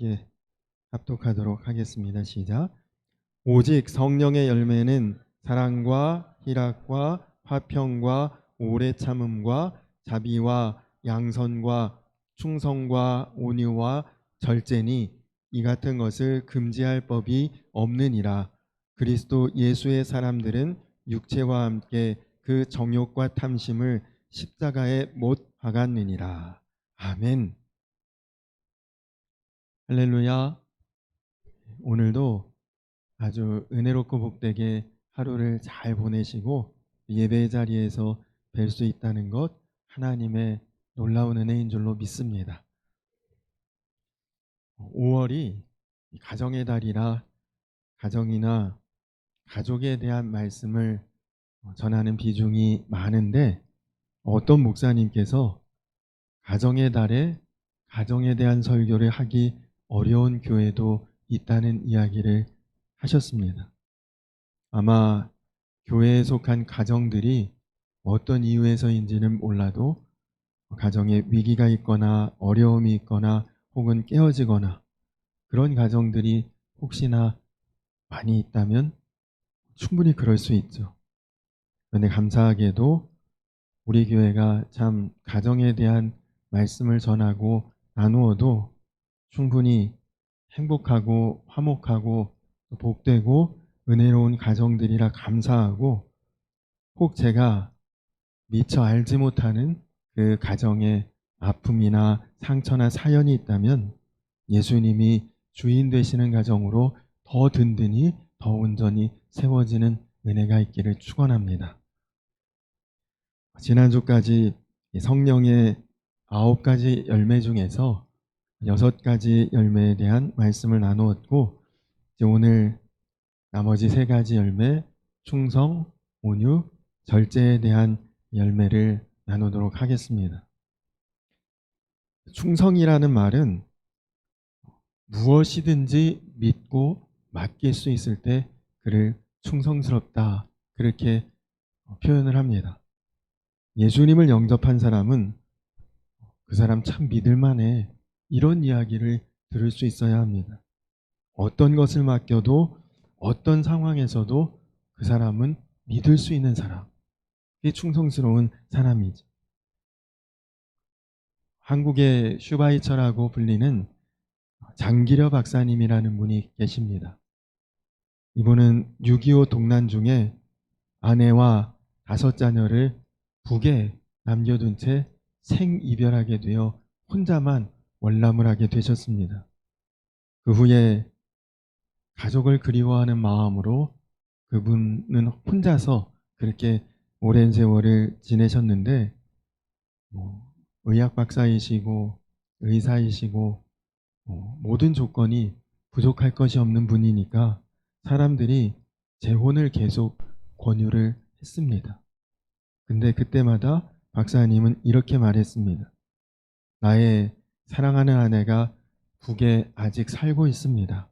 예, 합독하도록 하겠습니다. 시작. 오직 성령의 열매는 사랑과 희락과 화평과 오래 참음과 자비와 양선과 충성과 온유와 절제니 이 같은 것을 금지할 법이 없느니라. 그리스도 예수의 사람들은 육체와 함께 그 정욕과 탐심을 십자가에 못 박았느니라. 아멘. 할렐루야. 오늘도 아주 은혜롭고 복되게 하루를 잘 보내시고 예배 자리에서 뵐 수 있다는 것, 하나님의 놀라운 은혜인 줄로 믿습니다. 5월이 가정의 달이라 가정이나 가족에 대한 말씀을 전하는 비중이 많은데, 어떤 목사님께서 가정의 달에 가정에 대한 설교를 하기 어려운 교회도 있다는 이야기를 하셨습니다. 아마 교회에 속한 가정들이 어떤 이유에서인지는 몰라도 가정에 위기가 있거나 어려움이 있거나 혹은 깨어지거나 그런 가정들이 혹시나 많이 있다면 충분히 그럴 수 있죠. 그런데 감사하게도 우리 교회가 참 가정에 대한 말씀을 전하고 나누어도 충분히 행복하고 화목하고 복되고 은혜로운 가정들이라 감사하고, 혹 제가 미처 알지 못하는 그 가정의 아픔이나 상처나 사연이 있다면 예수님이 주인 되시는 가정으로 더 든든히 더 온전히 세워지는 은혜가 있기를 축원합니다. 지난주까지 성령의 9가지 열매 중에서 6가지 열매에 대한 말씀을 나누었고, 이제 오늘 나머지 3가지 열매, 충성, 온유, 절제에 대한 열매를 나누도록 하겠습니다. 충성이라는 말은 무엇이든지 믿고 맡길 수 있을 때 그를 충성스럽다, 그렇게 표현을 합니다. 예수님을 영접한 사람은 그 사람 참 믿을만해, 이런 이야기를 들을 수 있어야 합니다. 어떤 것을 맡겨도 어떤 상황에서도 그 사람은 믿을 수 있는 사람, 그게 충성스러운 사람이죠. 한국의 슈바이처라고 불리는 장기려 박사님이라는 분이 계십니다. 이분은 6.25 동란 중에 아내와 5자녀를 북에 남겨둔 채 생이별하게 되어 혼자만 월남을 하게 되셨습니다. 그 후에 가족을 그리워하는 마음으로 그분은 혼자서 그렇게 오랜 세월을 지내셨는데, 의학 박사이시고 의사이시고 모든 조건이 부족할 것이 없는 분이니까 사람들이 재혼을 계속 권유를 했습니다. 근데 그때마다 박사님은 이렇게 말했습니다. 나의 사랑하는 아내가 북에 아직 살고 있습니다.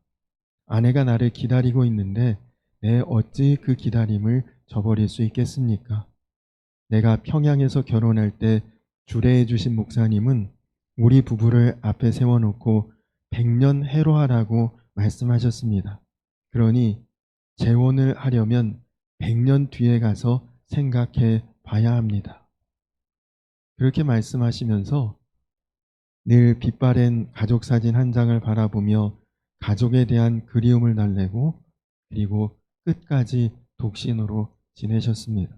아내가 나를 기다리고 있는데 내 어찌 그 기다림을 저버릴 수 있겠습니까? 내가 평양에서 결혼할 때 주례해 주신 목사님은 우리 부부를 앞에 세워놓고 100년 해로하라고 말씀하셨습니다. 그러니 재혼을 하려면 100년 뒤에 가서 생각해 봐야 합니다. 그렇게 말씀하시면서 늘 빛바랜 가족 사진 한 장을 바라보며 가족에 대한 그리움을 달래고, 그리고 끝까지 독신으로 지내셨습니다.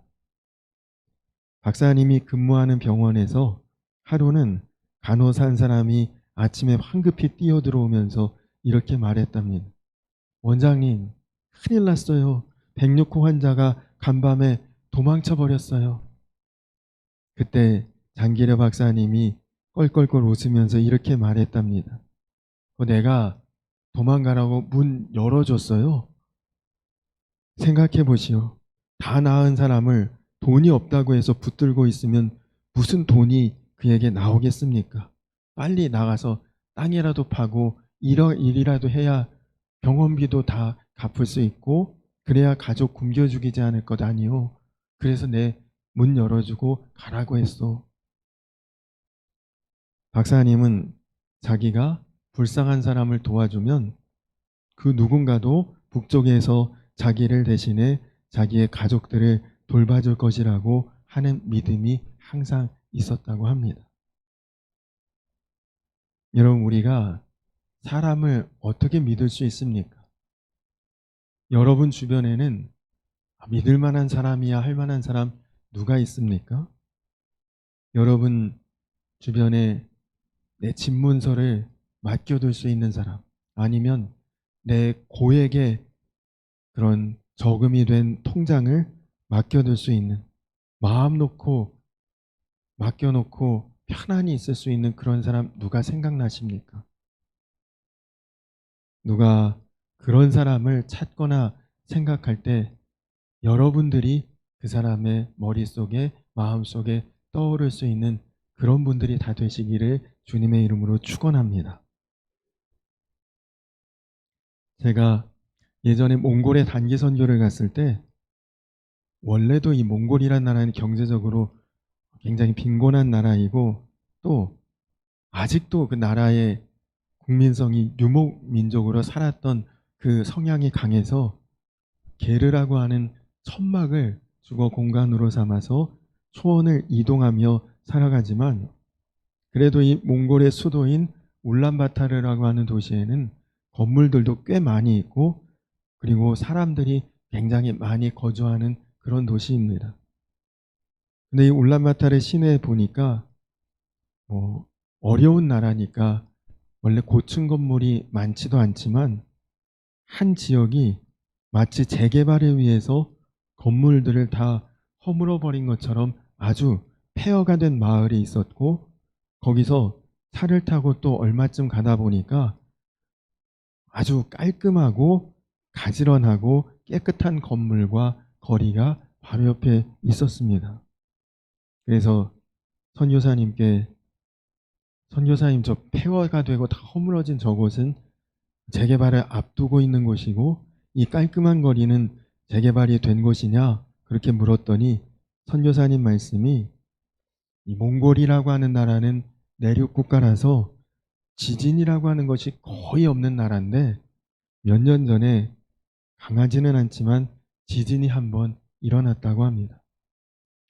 박사님이 근무하는 병원에서 하루는 간호사 한 사람이 아침에 황급히 뛰어들어오면서 이렇게 말했답니다. 원장님, 큰일 났어요. 106호 환자가 간밤에 도망쳐 버렸어요. 그때 장기려 박사님이 껄껄껄 웃으면서 이렇게 말했답니다. 내가 도망가라고 문 열어줬어요. 생각해 보시오. 다 나은 사람을 돈이 없다고 해서 붙들고 있으면 무슨 돈이 그에게 나오겠습니까? 빨리 나가서 땅이라도 파고 일이라도 해야 병원비도 다 갚을 수 있고, 그래야 가족 굶겨 죽이지 않을 것 아니오. 그래서 내 문 열어주고 가라고 했어. 박사님은 자기가 불쌍한 사람을 도와주면 그 누군가도 북쪽에서 자기를 대신해 자기의 가족들을 돌봐줄 것이라고 하는 믿음이 항상 있었다고 합니다. 여러분, 우리가 사람을 어떻게 믿을 수 있습니까? 여러분 주변에는 믿을 만한 사람이야 할 만한 사람 누가 있습니까? 여러분 주변에 내 집 문서를 맡겨둘 수 있는 사람, 아니면 내 고액의 그런 저금이 된 통장을 맡겨둘 수 있는, 마음 놓고 맡겨놓고 편안히 있을 수 있는 그런 사람 누가 생각나십니까? 누가 그런 사람을 찾거나 생각할 때 여러분들이 그 사람의 머릿속에, 마음속에 떠오를 수 있는 그런 분들이 다 되시기를 주님의 이름으로 축원합니다. 제가 예전에 몽골에 단기 선교를 갔을 때, 원래도 이 몽골이란 나라는 경제적으로 굉장히 빈곤한 나라이고, 또 아직도 그 나라의 국민성이 유목 민족으로 살았던 그 성향이 강해서 게르라고 하는 천막을 주거 공간으로 삼아서 초원을 이동하며 살아가지만, 그래도 이 몽골의 수도인 울란바타르라고 하는 도시에는 건물들도 꽤 많이 있고, 그리고 사람들이 굉장히 많이 거주하는 그런 도시입니다. 근데 이 울란바타르 시내에 보니까 어려운 나라니까 원래 고층 건물이 많지도 않지만, 한 지역이 마치 재개발을 위해서 건물들을 다 허물어 버린 것처럼 아주 폐허가 된 마을이 있었고, 거기서 차를 타고 또 얼마쯤 가다 보니까 아주 깔끔하고 가지런하고 깨끗한 건물과 거리가 바로 옆에 있었습니다. 그래서 선교사님께, 선교사님, 저 폐허가 되고 다 허물어진 저곳은 재개발을 앞두고 있는 곳이고 이 깔끔한 거리는 재개발이 된 곳이냐 그렇게 물었더니, 선교사님 말씀이 이 몽골이라고 하는 나라는 내륙 국가라서 지진이라고 하는 것이 거의 없는 나라인데, 몇 년 전에 강하지는 않지만 지진이 한번 일어났다고 합니다.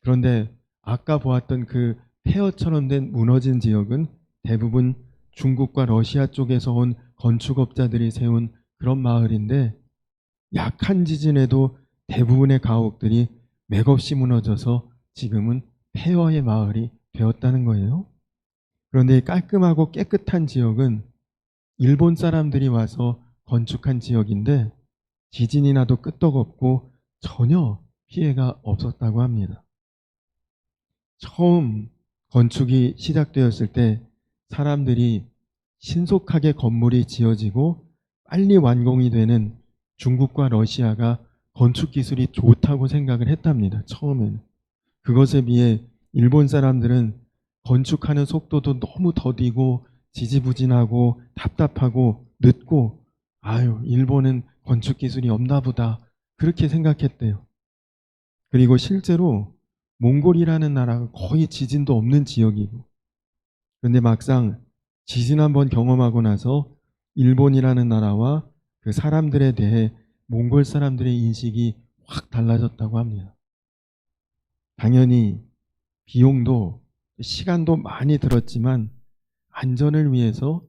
그런데 아까 보았던 그 폐허처럼 된 무너진 지역은 대부분 중국과 러시아 쪽에서 온 건축업자들이 세운 그런 마을인데, 약한 지진에도 대부분의 가옥들이 맥없이 무너져서 지금은 폐허의 마을이 되었다는 거예요. 그런데 이 깔끔하고 깨끗한 지역은 일본 사람들이 와서 건축한 지역인데, 지진이 나도 끄떡없고 전혀 피해가 없었다고 합니다. 처음 건축이 시작되었을 때 사람들이 신속하게 건물이 지어지고 빨리 완공이 되는 중국과 러시아가 건축 기술이 좋다고 생각을 했답니다. 처음에는. 그것에 비해 일본 사람들은 건축하는 속도도 너무 더디고 지지부진하고 답답하고 늦고, 아유, 일본은 건축 기술이 없나 보다 그렇게 생각했대요. 그리고 실제로 몽골이라는 나라가 거의 지진도 없는 지역이고, 그런데 막상 지진 한번 경험하고 나서 일본이라는 나라와 그 사람들에 대해 몽골 사람들의 인식이 확 달라졌다고 합니다. 당연히 비용도 시간도 많이 들었지만 안전을 위해서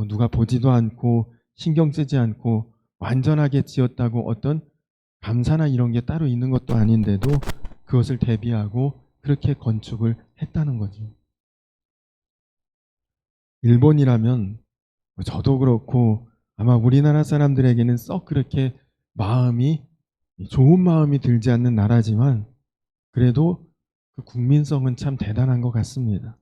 누가 보지도 않고 신경 쓰지 않고 완전하게 지었다고 어떤 감사나 이런 게 따로 있는 것도 아닌데도 그것을 대비하고 그렇게 건축을 했다는 거죠. 일본이라면 저도 그렇고 아마 우리나라 사람들에게는 썩 그렇게 마음이 좋은 마음이 들지 않는 나라지만, 그래도 그 국민성은 참 대단한 것 같습니다.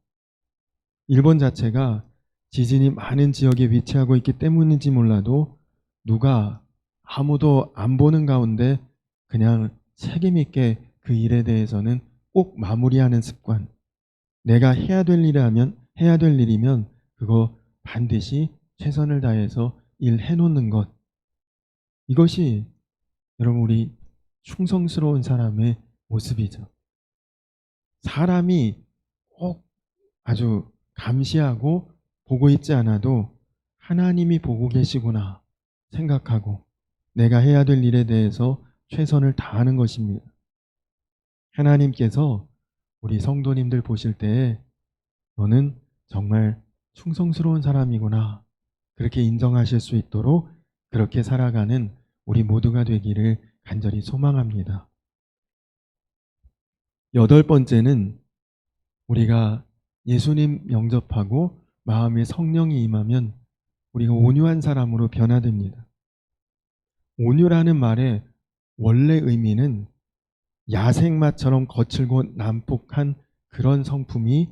일본 자체가 지진이 많은 지역에 위치하고 있기 때문인지 몰라도 누가 아무도 안 보는 가운데 그냥 책임 있게 그 일에 대해서는 꼭 마무리하는 습관, 내가 해야 될 일이면 그거 반드시 최선을 다해서 일해놓는 것, 이것이 여러분 우리 충성스러운 사람의 모습이죠. 사람이 꼭 아주 감시하고 보고 있지 않아도 하나님이 보고 계시구나 생각하고 내가 해야 될 일에 대해서 최선을 다하는 것입니다. 하나님께서 우리 성도님들 보실 때에 너는 정말 충성스러운 사람이구나 그렇게 인정하실 수 있도록 그렇게 살아가는 우리 모두가 되기를 간절히 소망합니다. 8번째는 우리가 예수님 영접하고 마음에 성령이 임하면 우리가 온유한 사람으로 변화됩니다. 온유라는 말의 원래 의미는 야생마처럼 거칠고 난폭한 그런 성품이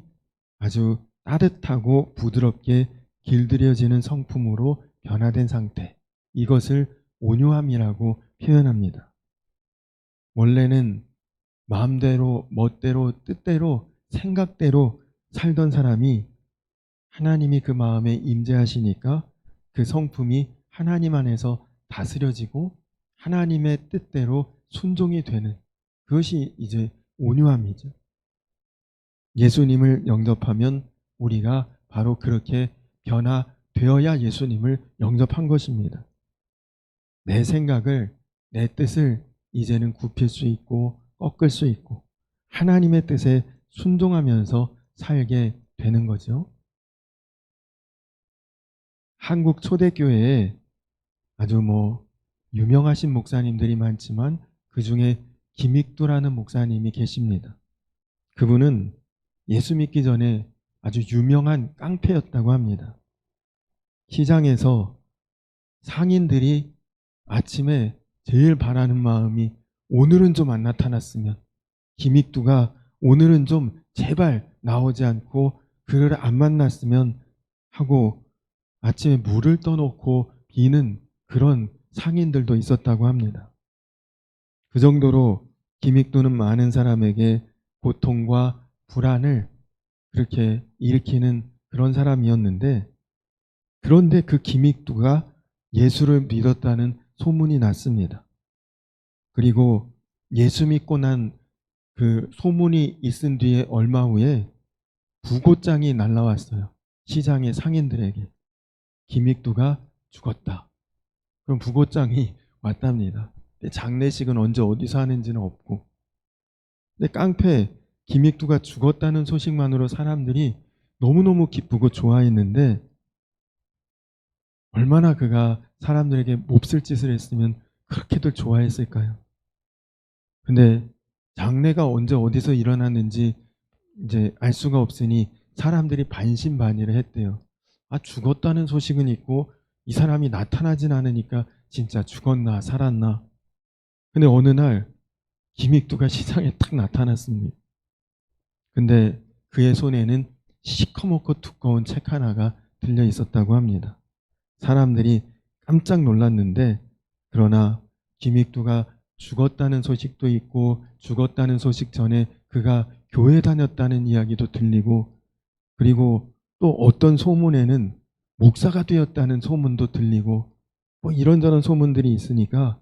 아주 따뜻하고 부드럽게 길들여지는 성품으로 변화된 상태, 이것을 온유함이라고 표현합니다. 원래는 마음대로, 멋대로, 뜻대로, 생각대로 살던 사람이 하나님이 그 마음에 임재하시니까 그 성품이 하나님 안에서 다스려지고 하나님의 뜻대로 순종이 되는, 그것이 이제 온유함이죠. 예수님을 영접하면 우리가 바로 그렇게 변화되어야 예수님을 영접한 것입니다. 내 생각을, 내 뜻을 이제는 굽힐 수 있고 꺾을 수 있고 하나님의 뜻에 순종하면서 살게 되는 거죠. 한국 초대교회에 아주 유명하신 목사님들이 많지만 그 중에 김익두라는 목사님이 계십니다. 그분은 예수 믿기 전에 아주 유명한 깡패였다고 합니다. 시장에서 상인들이 아침에 제일 바라는 마음이 오늘은 좀 안 나타났으면, 김익두가 오늘은 좀 제발 나오지 않고 그를 안 만났으면 하고 아침에 물을 떠놓고 비는 그런 상인들도 있었다고 합니다. 그 정도로 김익두는 많은 사람에게 고통과 불안을 그렇게 일으키는 그런 사람이었는데, 그런데 그 김익두가 예수를 믿었다는 소문이 났습니다. 그리고 예수 믿고 난 그 소문이 있은 뒤에 얼마 후에 부고장이 날라왔어요. 시장의 상인들에게. 김익두가 죽었다. 그럼 부고장이 왔답니다. 근데 장례식은 언제 어디서 하는지는 없고. 근데 깡패 김익두가 죽었다는 소식만으로 사람들이 너무너무 기쁘고 좋아했는데, 얼마나 그가 사람들에게 몹쓸 짓을 했으면 그렇게들 좋아했을까요? 근데 장례가 언제 어디서 일어났는지 이제 알 수가 없으니 사람들이 반신반의를 했대요. 아, 죽었다는 소식은 있고 이 사람이 나타나진 않으니까 진짜 죽었나 살았나. 근데 어느 날 김익두가 시장에 탁 나타났습니다. 근데 그의 손에는 시커멓고 두꺼운 책 하나가 들려 있었다고 합니다. 사람들이 깜짝 놀랐는데, 그러나 김익두가 죽었다는 소식도 있고 죽었다는 소식 전에 그가 교회 다녔다는 이야기도 들리고, 그리고 또 어떤 소문에는 목사가 되었다는 소문도 들리고, 이런저런 소문들이 있으니까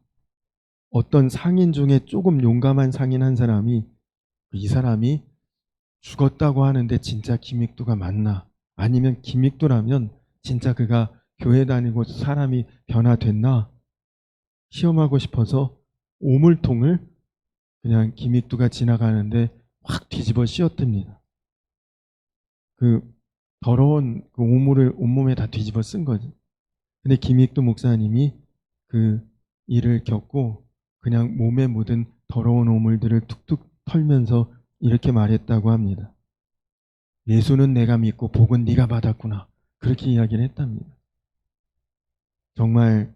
어떤 상인 중에 조금 용감한 상인 한 사람이 이 사람이 죽었다고 하는데 진짜 김익두가 맞나? 아니면 김익두라면 진짜 그가 교회 다니고 사람이 변화됐나? 시험하고 싶어서 오물통을 그냥 김익두가 지나가는데 확 뒤집어 씌웠답니다. 그 더러운 그 오물을 온몸에 다 뒤집어 쓴 거죠. 근데 김익두 목사님이 그 일을 겪고 그냥 몸에 묻은 더러운 오물들을 툭툭 털면서 이렇게 말했다고 합니다. 예수는 내가 믿고 복은 네가 받았구나. 그렇게 이야기를 했답니다. 정말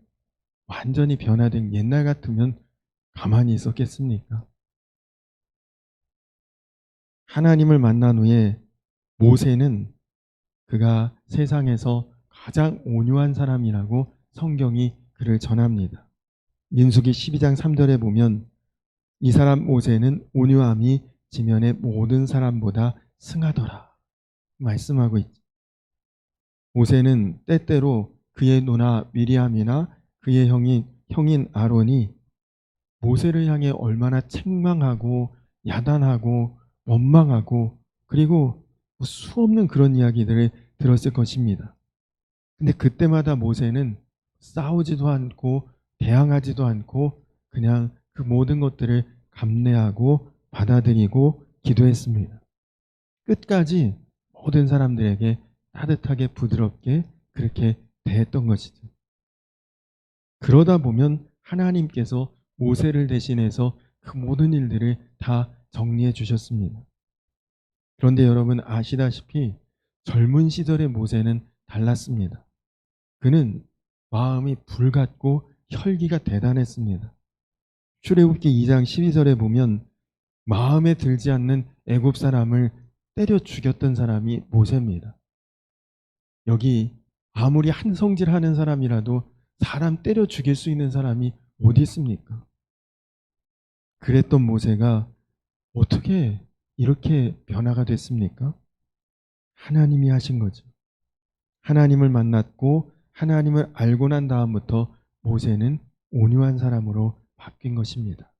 완전히 변화된, 옛날 같으면 가만히 있었겠습니까? 하나님을 만난 후에 모세는 그가 세상에서 가장 온유한 사람이라고 성경이 그를 전합니다. 민수기 12장 3절에 보면 이 사람 모세는 온유함이 지면의 모든 사람보다 승하더라 말씀하고 있죠. 모세는 때때로 그의 누나 미리암이나 그의 형인 아론이 모세를 향해 얼마나 책망하고 야단하고 원망하고 그리고 수없는 그런 이야기들을 들었을 것입니다. 근데 그때마다 모세는 싸우지도 않고 대항하지도 않고 그냥 그 모든 것들을 감내하고 받아들이고 기도했습니다. 끝까지 모든 사람들에게 따뜻하게 부드럽게 그렇게 대했던 것이죠. 그러다 보면 하나님께서 모세를 대신해서 그 모든 일들을 다 정리해 주셨습니다. 그런데 여러분 아시다시피 젊은 시절의 모세는 달랐습니다. 그는 마음이 불같고 혈기가 대단했습니다. 출애굽기 2장 12절에 보면 마음에 들지 않는 애굽 사람을 때려 죽였던 사람이 모세입니다. 여기 아무리 한성질하는 사람이라도 사람 때려 죽일 수 있는 사람이 어디 있습니까? 그랬던 모세가 어떻게 이렇게 변화가 됐습니까? 하나님이 하신 거죠. 하나님을 만났고 하나님을 알고 난 다음부터 모세는 온유한 사람으로 바뀐 것입니다.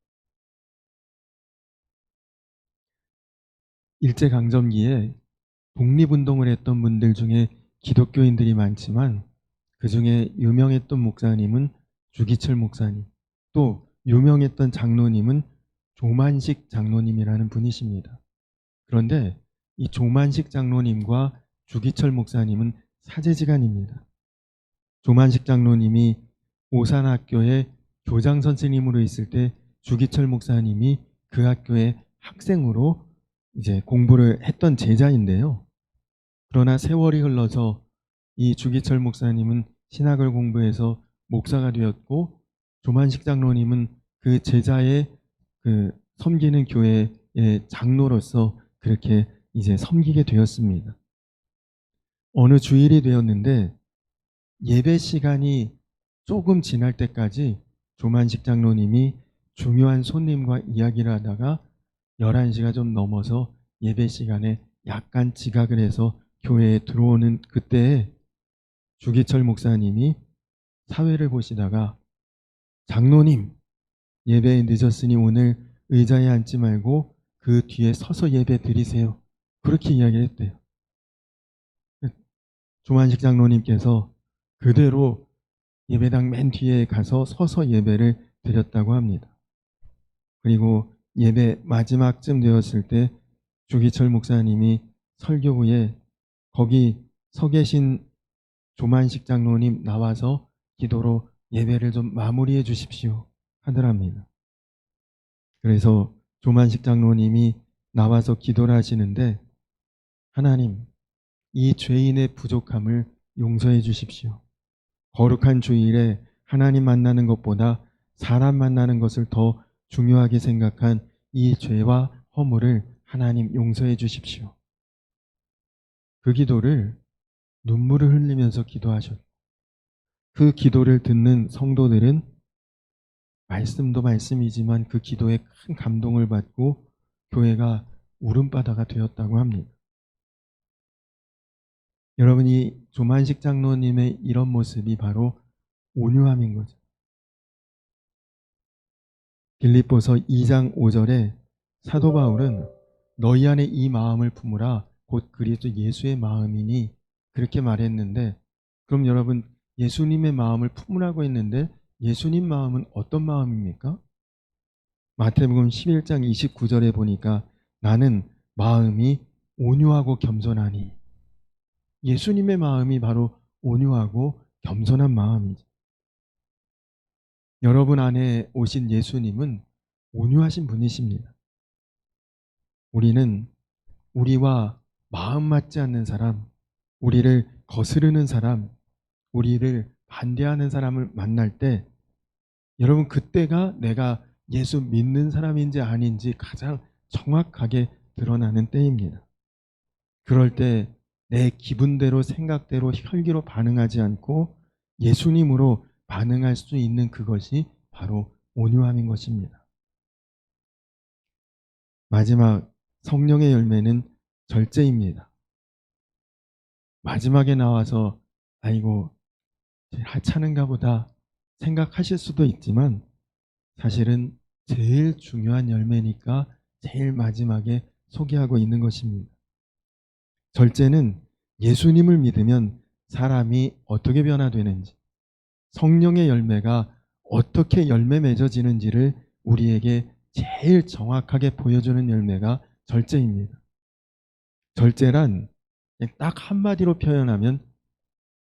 일제강점기에 독립운동을 했던 분들 중에 기독교인들이 많지만 그 중에 유명했던 목사님은 주기철 목사님, 또 유명했던 장로님은 조만식 장로님이라는 분이십니다. 그런데 이 조만식 장로님과 주기철 목사님은 사제지간입니다. 조만식 장로님이 오산학교에 교장 선생님으로 있을 때 주기철 목사님이 그 학교의 학생으로 이제 공부를 했던 제자인데요. 그러나 세월이 흘러서 이 주기철 목사님은 신학을 공부해서 목사가 되었고 조만식 장로님은 그 제자의 그 섬기는 교회의 장로로서 그렇게 이제 섬기게 되었습니다. 어느 주일이 되었는데 예배 시간이 조금 지날 때까지 조만식 장로님이 중요한 손님과 이야기를 하다가 11시가 좀 넘어서 예배 시간에 약간 지각을 해서 교회에 들어오는 그때에 주기철 목사님이 사회를 보시다가 장로님, 예배에 늦었으니 오늘 의자에 앉지 말고 그 뒤에 서서 예배 드리세요. 그렇게 이야기를 했대요. 조만식 장로님께서 그대로 예배당 맨 뒤에 가서 서서 예배를 드렸다고 합니다. 그리고 예배 마지막쯤 되었을 때 주기철 목사님이 설교 후에 거기 서 계신 조만식 장로님 나와서 기도로 예배를 좀 마무리해 주십시오 하더랍니다. 그래서 조만식 장로님이 나와서 기도를 하시는데 하나님, 이 죄인의 부족함을 용서해 주십시오. 거룩한 주일에 하나님 만나는 것보다 사람 만나는 것을 더 중요하게 생각한 이 죄와 허물을 하나님 용서해 주십시오. 그 기도를 눈물을 흘리면서 기도하셨고 그 기도를 듣는 성도들은 말씀도 말씀이지만 그 기도에 큰 감동을 받고 교회가 울음바다가 되었다고 합니다. 여러분이 조만식 장로님의 이런 모습이 바로 온유함인 거죠. 빌립보서 2장 5절에 사도 바울은 너희 안에 이 마음을 품으라 곧 그리스도 예수의 마음이니 그렇게 말했는데 그럼 여러분 예수님의 마음을 품으라고 했는데 예수님 마음은 어떤 마음입니까? 마태복음 11장 29절에 보니까 나는 마음이 온유하고 겸손하니 예수님의 마음이 바로 온유하고 겸손한 마음이죠. 여러분 안에 오신 예수님은 온유하신 분이십니다. 우리는 우리와 마음 맞지 않는 사람, 우리를 거스르는 사람, 우리를 반대하는 사람을 만날 때 여러분 그때가 내가 예수 믿는 사람인지 아닌지 가장 정확하게 드러나는 때입니다. 그럴 때 내 기분대로 생각대로 혈기로 반응하지 않고 예수님으로 반응할 수 있는 그것이 바로 온유함인 것입니다. 마지막 성령의 열매는 절제입니다. 마지막에 나와서 아이고 하찮은가 보다 생각하실 수도 있지만 사실은 제일 중요한 열매니까 제일 마지막에 소개하고 있는 것입니다. 절제는 예수님을 믿으면 사람이 어떻게 변화되는지, 성령의 열매가 어떻게 열매 맺어지는지를 우리에게 제일 정확하게 보여주는 열매가 절제입니다. 절제란 딱 한마디로 표현하면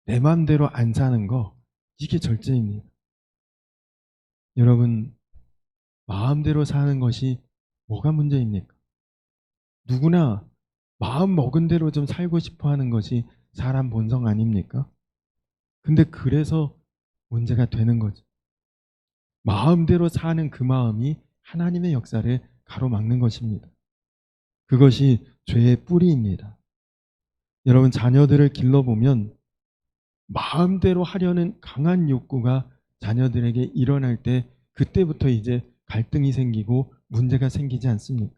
내 마음대로 안 사는 거, 이게 절제입니다. 여러분, 마음대로 사는 것이 뭐가 문제입니까? 누구나 마음 먹은 대로 좀 살고 싶어 하는 것이 사람 본성 아닙니까? 근데 그래서 문제가 되는 거죠. 마음대로 사는 그 마음이 하나님의 역사를 가로막는 것입니다. 그것이 죄의 뿌리입니다. 여러분, 자녀들을 길러보면 마음대로 하려는 강한 욕구가 자녀들에게 일어날 때 그때부터 이제 갈등이 생기고 문제가 생기지 않습니까?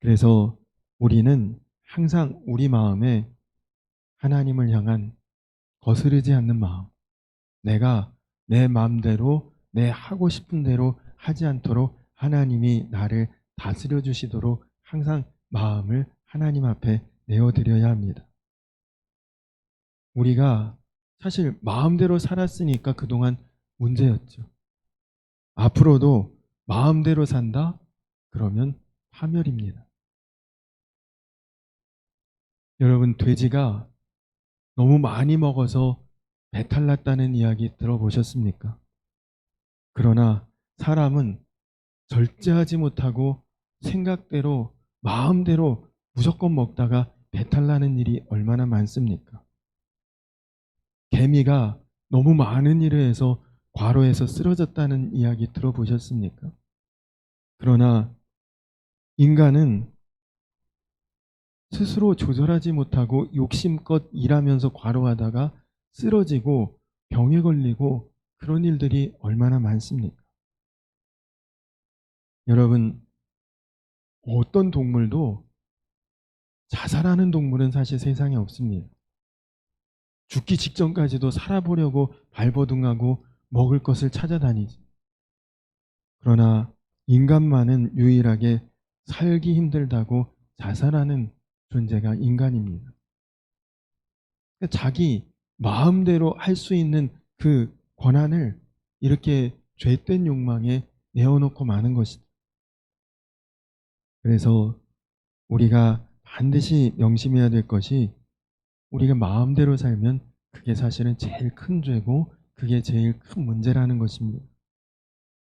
그래서 우리는 항상 우리 마음에 하나님을 향한 거스르지 않는 마음, 내가 내 마음대로 내 하고 싶은 대로 하지 않도록 하나님이 나를 다스려 주시도록 항상 마음을 하나님 앞에 내어드려야 합니다. 우리가 사실 마음대로 살았으니까 그동안 문제였죠. 앞으로도 마음대로 산다? 그러면 파멸입니다. 여러분, 돼지가 너무 많이 먹어서 배탈 났다는 이야기 들어보셨습니까? 그러나 사람은 절제하지 못하고 생각대로 마음대로 무조건 먹다가 배탈 나는 일이 얼마나 많습니까? 개미가 너무 많은 일을 해서 과로해서 쓰러졌다는 이야기 들어보셨습니까? 그러나 인간은 스스로 조절하지 못하고 욕심껏 일하면서 과로하다가 쓰러지고 병에 걸리고 그런 일들이 얼마나 많습니까? 여러분, 어떤 동물도 자살하는 동물은 사실 세상에 없습니다. 죽기 직전까지도 살아보려고 발버둥하고 먹을 것을 찾아다니지. 그러나 인간만은 유일하게 살기 힘들다고 자살하는 존재가 인간입니다. 자기 마음대로 할 수 있는 그 권한을 이렇게 죄된 욕망에 내어놓고 마는 것이다. 그래서 우리가 반드시 명심해야 될 것이 우리가 마음대로 살면 그게 사실은 제일 큰 죄고 그게 제일 큰 문제라는 것입니다.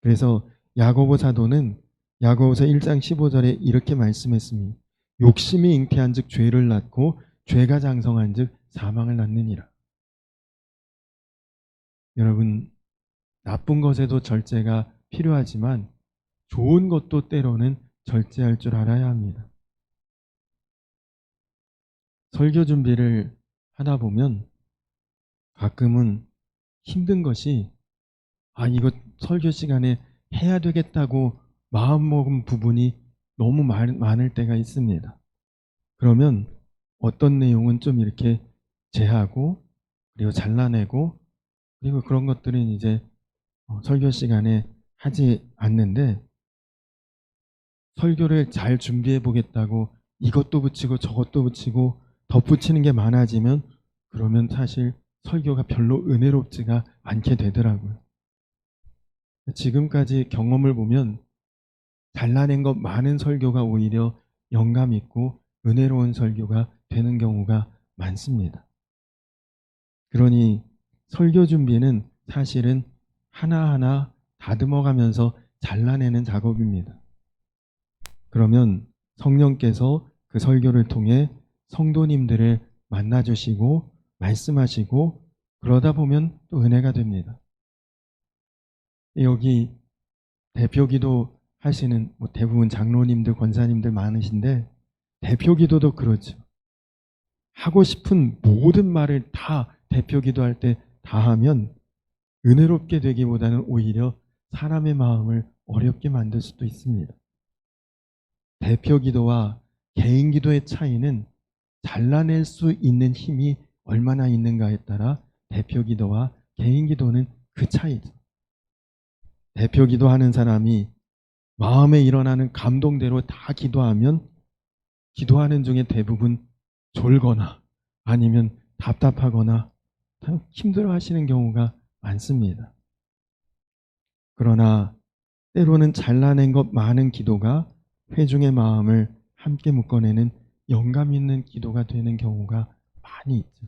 그래서 야고보 사도는 야고보서 1장 15절에 이렇게 말씀했습니다. 욕심이 잉태한 즉 죄를 낳고 죄가 장성한 즉 사망을 낳느니라. 여러분, 나쁜 것에도 절제가 필요하지만 좋은 것도 때로는 절제할 줄 알아야 합니다. 설교 준비를 하다 보면 가끔은 힘든 것이 이거 설교 시간에 해야 되겠다고 마음먹은 부분이 너무 많을 때가 있습니다. 그러면 어떤 내용은 좀 이렇게 제하고 그리고 잘라내고 그리고 그런 것들은 이제 설교 시간에 하지 않는데 설교를 잘 준비해 보겠다고 이것도 붙이고 저것도 붙이고 덧붙이는 게 많아지면 그러면 사실 설교가 별로 은혜롭지가 않게 되더라고요. 지금까지 경험을 보면 잘라낸 것 많은 설교가 오히려 영감 있고 은혜로운 설교가 되는 경우가 많습니다. 그러니 설교 준비는 사실은 하나하나 다듬어가면서 잘라내는 작업입니다. 그러면 성령께서 그 설교를 통해 성도님들을 만나주시고 말씀하시고 그러다 보면 또 은혜가 됩니다. 여기 대표기도 하시는 대부분 장로님들, 권사님들 많으신데 대표기도도 그렇죠. 하고 싶은 모든 말을 다 대표기도 할 때 다 하면 은혜롭게 되기보다는 오히려 사람의 마음을 어렵게 만들 수도 있습니다. 대표기도와 개인기도의 차이는 잘라낼 수 있는 힘이 얼마나 있는가에 따라 대표기도와 개인기도는 그 차이죠. 대표기도하는 사람이 마음에 일어나는 감동대로 다 기도하면 기도하는 중에 대부분 졸거나 아니면 답답하거나 참 힘들어 하시는 경우가 많습니다. 그러나 때로는 잘라낸 것 많은 기도가 회중의 마음을 함께 묶어내는 영감 있는 기도가 되는 경우가 많이 있죠.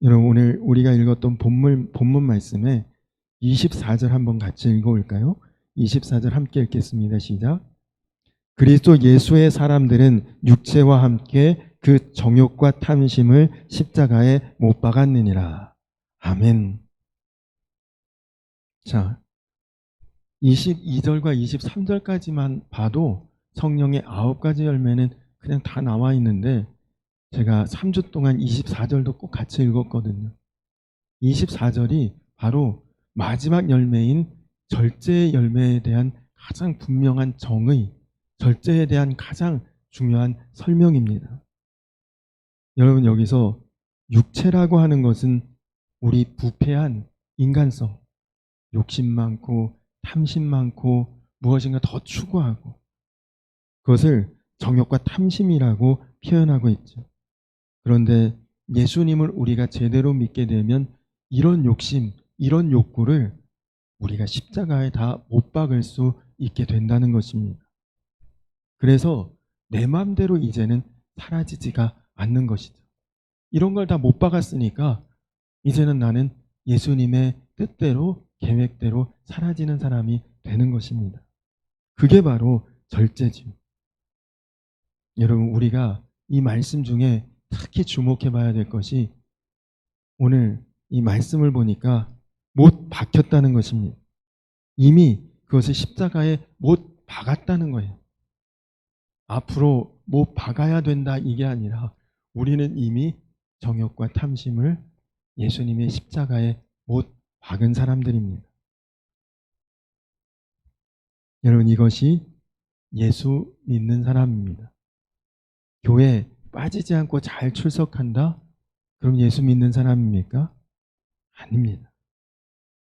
여러분, 오늘 우리가 읽었던 본문 말씀에 24절 한번 같이 읽어볼까요? 24절 함께 읽겠습니다. 시작. 그리스도 예수의 사람들은 육체와 함께 그 정욕과 탐심을 십자가에 못 박았느니라. 아멘. 자, 22절과 23절까지만 봐도 성령의 9가지 열매는 그냥 다 나와 있는데, 제가 3주 동안 24절도 꼭 같이 읽었거든요. 24절이 바로 마지막 열매인 절제의 열매에 대한 가장 분명한 정의, 절제에 대한 가장 중요한 설명입니다. 여러분, 여기서 육체라고 하는 것은 우리 부패한 인간성, 욕심 많고 탐심 많고 무엇인가 더 추구하고, 그것을 정욕과 탐심이라고 표현하고 있죠. 그런데 예수님을 우리가 제대로 믿게 되면 이런 욕심, 이런 욕구를 우리가 십자가에 다 못 박을 수 있게 된다는 것입니다. 그래서 내 마음대로 이제는 사라지지가 않는 것이죠. 이런 걸 다 못 박았으니까 이제는 나는 예수님의 뜻대로, 계획대로 사라지는 사람이 되는 것입니다. 그게 바로 절제죠. 여러분, 우리가 이 말씀 중에 특히 주목해 봐야 될 것이, 오늘 이 말씀을 보니까 못 박혔다는 것입니다. 이미 그것을 십자가에 못 박았다는 거예요. 앞으로 못 박아야 된다 이게 아니라 우리는 이미 정욕과 탐심을 예수님의 십자가에 못 박은 사람들입니다. 여러분, 이것이 예수 믿는 사람입니다. 교회 빠지지 않고 잘 출석한다? 그럼 예수 믿는 사람입니까? 아닙니다.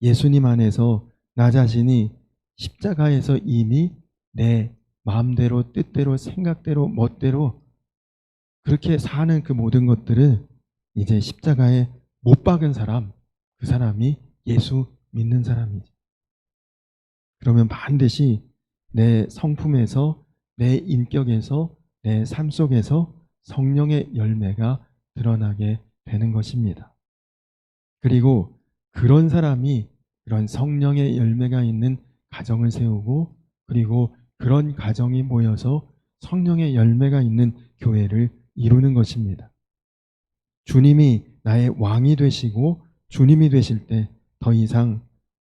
예수님 안에서 나 자신이 십자가에서 이미 내 마음대로, 뜻대로, 생각대로, 멋대로 그렇게 사는 그 모든 것들을 이제 십자가에 못 박은 사람, 그 사람이 예수 믿는 사람이죠. 그러면 반드시 내 성품에서, 내 인격에서, 내 삶 속에서 성령의 열매가 드러나게 되는 것입니다. 그리고 그런 사람이 그런 성령의 열매가 있는 가정을 세우고, 그리고 그런 가정이 모여서 성령의 열매가 있는 교회를 이루는 것입니다. 주님이 나의 왕이 되시고 주님이 되실 때 더 이상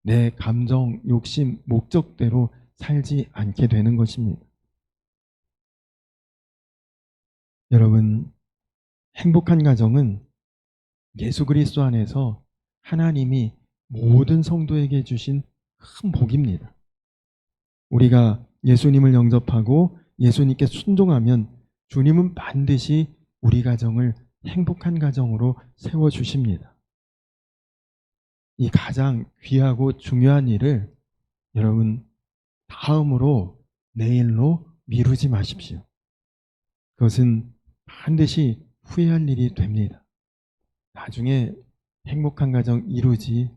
내 감정, 욕심, 목적대로 살지 않게 되는 것입니다. 여러분, 행복한 가정은 예수 그리스도 안에서 하나님이 모든 성도에게 주신 큰 복입니다. 우리가 예수님을 영접하고 예수님께 순종하면 주님은 반드시 우리 가정을 행복한 가정으로 세워주십니다. 이 가장 귀하고 중요한 일을 여러분, 다음으로, 내일로 미루지 마십시오. 그것은 반드시 후회할 일이 됩니다. 나중에 행복한 가정 이루지,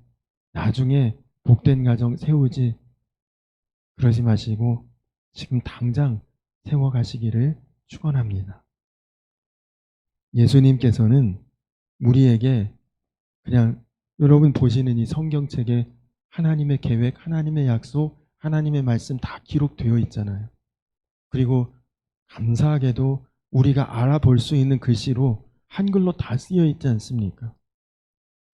나중에 복된 가정 세우지, 그러지 마시고 지금 당장 세워가시기를 축원합니다. 예수님께서는 우리에게 그냥 여러분 보시는 이 성경책에 하나님의 계획, 하나님의 약속, 하나님의 말씀 다 기록되어 있잖아요. 그리고 감사하게도 우리가 알아볼 수 있는 글씨로 한글로 다 쓰여 있지 않습니까?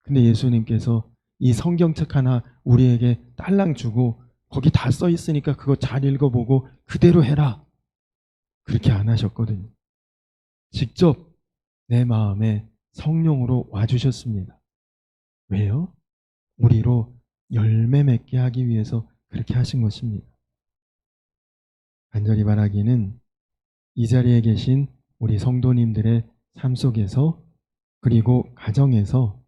근데 예수님께서 이 성경책 하나 우리에게 딸랑 주고 거기 다 써 있으니까 그거 잘 읽어보고 그대로 해라, 그렇게 안 하셨거든요. 직접 내 마음에 성령으로 와주셨습니다. 왜요? 우리로 열매 맺게 하기 위해서 그렇게 하신 것입니다. 간절히 바라기는 이 자리에 계신 우리 성도님들의 삶 속에서, 그리고 가정에서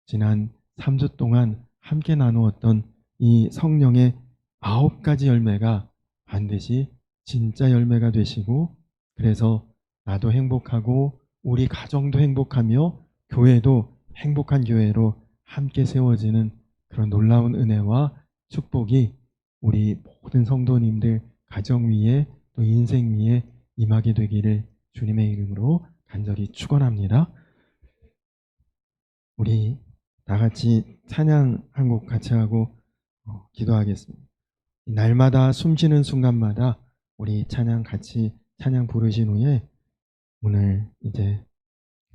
지난 3주 동안 함께 나누었던 이 성령의 9가지 열매가 반드시 진짜 열매가 되시고, 그래서 나도 행복하고 우리 가정도 행복하며 교회도 행복한 교회로 함께 세워지는 그런 놀라운 은혜와 축복이 우리 모든 성도님들 가정 위에 또 인생 위에 임하게 되기를 주님의 이름으로 간절히 축원합니다. 우리 다 같이 찬양 한 곡 같이 하고 기도하겠습니다. 날마다 숨쉬는 순간마다 우리 찬양 같이 찬양 부르신 후에 오늘 이제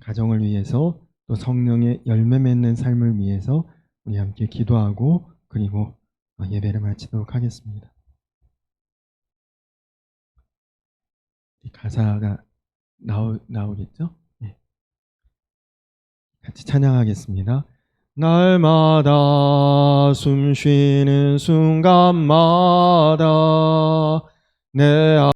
가정을 위해서 또 성령의 열매 맺는 삶을 위해서 우리 함께 기도하고 그리고 예배를 마치도록 하겠습니다. 가사가 나오겠죠? 네. 같이 찬양하겠습니다. 날마다 숨쉬는 순간마다 내